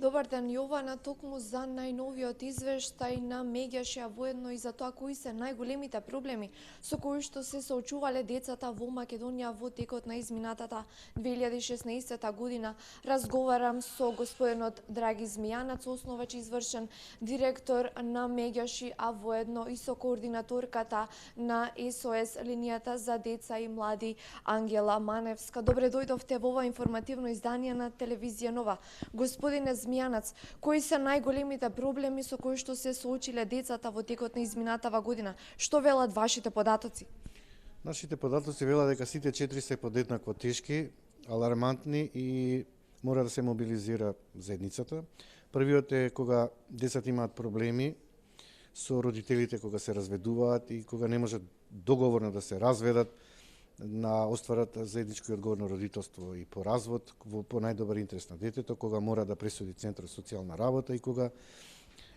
Добар ден, Јована, токму за најновиот извештај на Меѓаш, а воедно и за тоа кои се најголемите проблеми со кои што се соочувале децата во Македонија во текот на изминатата 2016 година. Разговарам со господинот Драги Змијанац, основач извршен директор на Меѓаш, а воедно и со координаторката на СОС линијата за деца и млади Ангела Маневска. Добре дојдовте во ова информативно издание на телевизија Нова. Господине Змијанац, кои се најголемите проблеми со кои што се соочиле децата во текот на изминатава година? Што велат вашите податоци? Нашите податоци велат дека сите 4 се подеднакво тешки, алармантни и мора да се мобилизира заедницата. Првиот е кога децата имаат проблеми со родителите, кога се разведуваат и кога не можат договорно да се разведат, на остварат заедничко и одговорно родителство и по развод во по најдобар интерес на детето, кога мора да пресуди Центар социјална работа и кога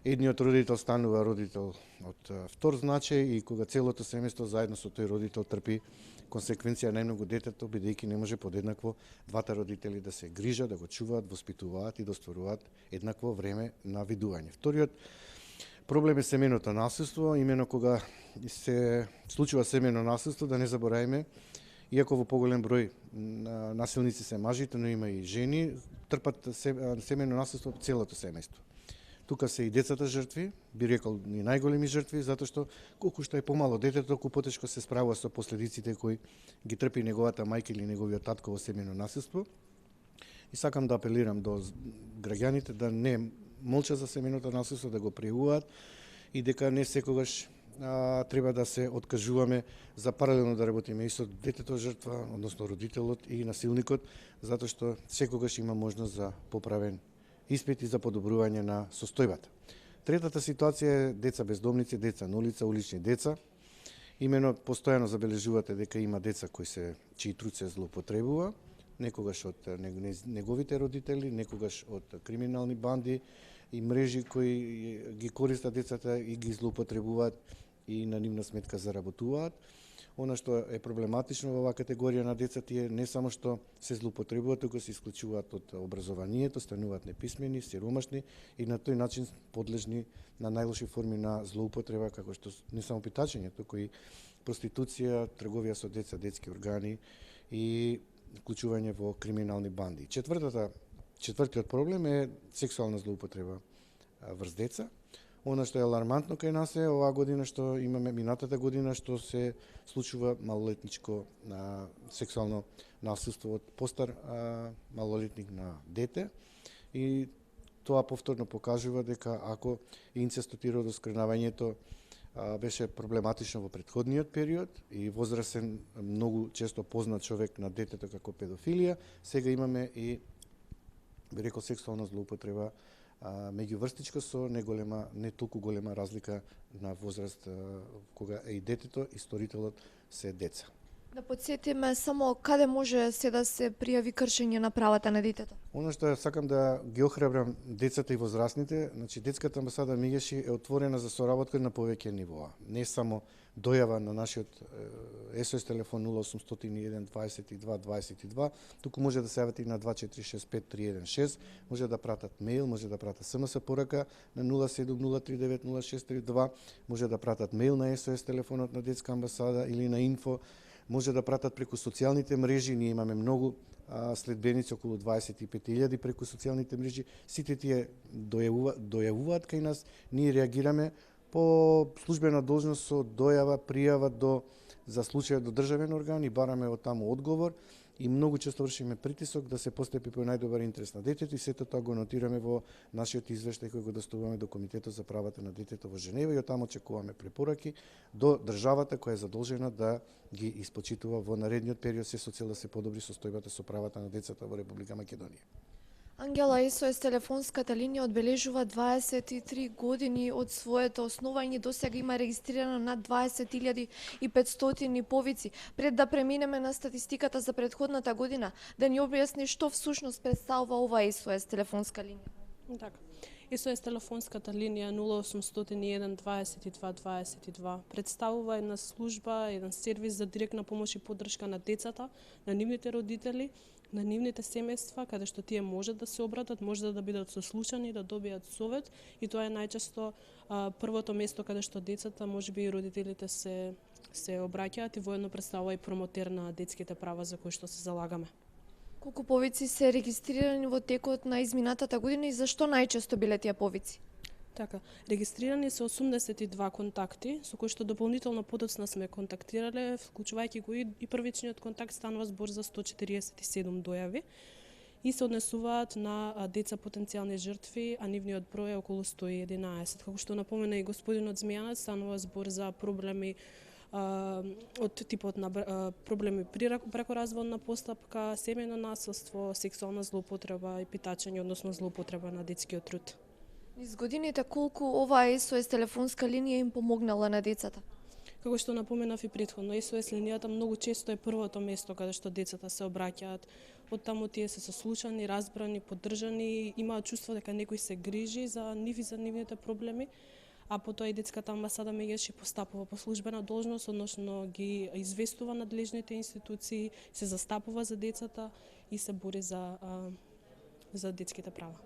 едниот родител станува родител од втор значај и кога целото семејство заедно со тој родител трпи консеквенција најмногу детето, бидејќи не може подеднакво двата родители да се грижат, да го чуваат, воспитуваат и да остваруваат еднакво време на видување. Вториот проблем е семејното насилство, имено кога се случува семејно насилство, да не забораваме, иако во поголем број насилници се мажите, но има и жени, трпат семејно насилство целото семејство. Тука се и децата жртви, би рекол и најголеми жртви, затоа што колку што е помало детето, толку потешко се справува со последиците кои ги трпи неговата мајка или неговиот татко во семејно насилство. И сакам да апелирам до граѓаните да не молчат за семејното насилство, да го пријавуваат и дека не секогаш треба да се откажуваме за паралелно да работиме и со детето жртва, односно родителот и насилникот, затоа што секогаш има можност за поправен испит и за подобрување на состојбата. Третата ситуација е деца бездомници, деца на улица, улични деца. Имено постојано забележувате дека има деца чии труд се злоупотребува, некогаш од неговите родители, некогаш од криминални банди и мрежи кои ги користат децата и ги злоупотребуваат и на нивна сметка заработуваат. Она што е проблематично во оваа категорија на децата е не само што се злоупотребуваат, туку се исклучуваат од образованието, стануваат неписмени, сиромашни и на тој начин подлежни на најлоши форми на злоупотреба, како што не само питачење, туку и проституција, трговија со деца, детски органи и вклучување во криминални банди. Четвртиот проблем е сексуална злоупотреба врз деца. Она што е алармантно кај нас е оваа година што имаме минатата година што се случува малолетничко сексуално насилство од постар малолетник на дете и тоа повторно покажува дека ако инцестот и родоскрнавањето беше проблематично во претходниот период и возрасен многу често познат човек на детето како педофилија, сега имаме и би рекол сексуална злоупотреба меѓуврстичко со не толку голема разлика на возраст кога е и детето и сторителот се деца. Да подсетиме само каде може се да се пријави кршење на правата на детето? Оно што сакам да ги охрабрам децата и возрастните, значи детската амбасада Меѓаши е отворена за соработка на повеќе нивоа. Не само дојава на нашиот СОС телефон 0801 22 22, туку може да се јавите и на 2465316, може да пратат мејл, може да пратат СМС порака на 0703900632, може да пратат мејл на СОС телефонот на детска амбасада или на инфо, може да пратат преку социјалните мрежи, ние имаме многу следбеници, околу 25.000 преку социјалните мрежи, сите тие дојавуваат кај нас, ние реагираме по службена должност со дојава, пријава за случај до државен орган и бараме од таму одговор и многу често вршиме притисок да се постапи по најдобар интерес на детето и сето тоа го нотираме во нашиот извештај кој го доставуваме до Комитетот за правата на детето во Женева и од таму очекуваме препораки до државата која е задолжена да ги испочитува во наредниот период се со цел да се подобри состојбата со правата на децата во Република Македонија. Ангела, СОС телефонската линија одбележува 23 години од своето основање, досега има регистрирано над 20.500 повици. Пред да преминеме на статистиката за претходната година, да ни објасни што всушност представува ова СОС телефонска линија. Така. СОС телефонската линија 0801 22 22 представува една служба, еден сервис за директна помош и поддршка на децата, на нивните родители, на нивните семејства, каде што тие можат да се обратат, можат да бидат сослушани, да добијат совет, и тоа е најчесто првото место каде што децата, можеби и родителите се обраќаат, и воедно представува и промотер на детските права за кои што се залагаме. Колку повици се регистрирани во текот на изминатата година и зашто најчесто биле тие повици? Така, регистрирани се 82 контакти, со кои што дополнително подоцна сме контактирале, вклучувајќи го и првичниот контакт, станува збор за 147 дојави и се однесуваат на деца потенцијални жртви, а нивниот број е околу 111. Како што напомена и господинот Змијанец, станува збор за проблеми од типот на проблеми при бракоразводна постапка, семејно насилство, сексуална злоупотреба и питачење, односно злоупотреба на детскиот труд. Низ годините колку оваа СОС телефонска линија им помогнала на децата? Како што напоменав и претходно, СОС линијата многу често е првото место каде што децата се обраќаат. Од таму тие се сослушани, разбрани, поддржани, имаат чувство дека некој се грижи за нив и за нивните проблеми, а потоа и детската амбасада меѓаш и постапува по службена должност, односно ги известува надлежните институции, се застапува за децата и се бори за детските права.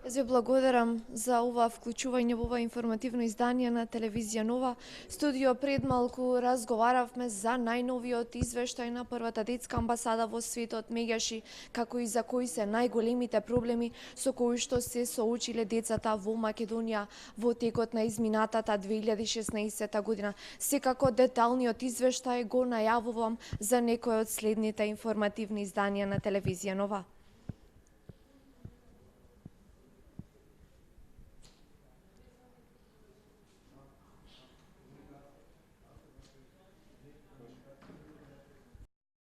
Јас ви благодарам за ова вклучување во ова информативно издание на телевизија Нова. Студио пред малку разговаравме за најновиот извештај на првата детска амбасада во светот, меѓаш како и за кои се најголемите проблеми со кои што се соочиле децата во Македонија во текот на изминатата 2016 година. Секако деталниот извештај го најавувам за некој од следните информативни изданија на телевизија Нова.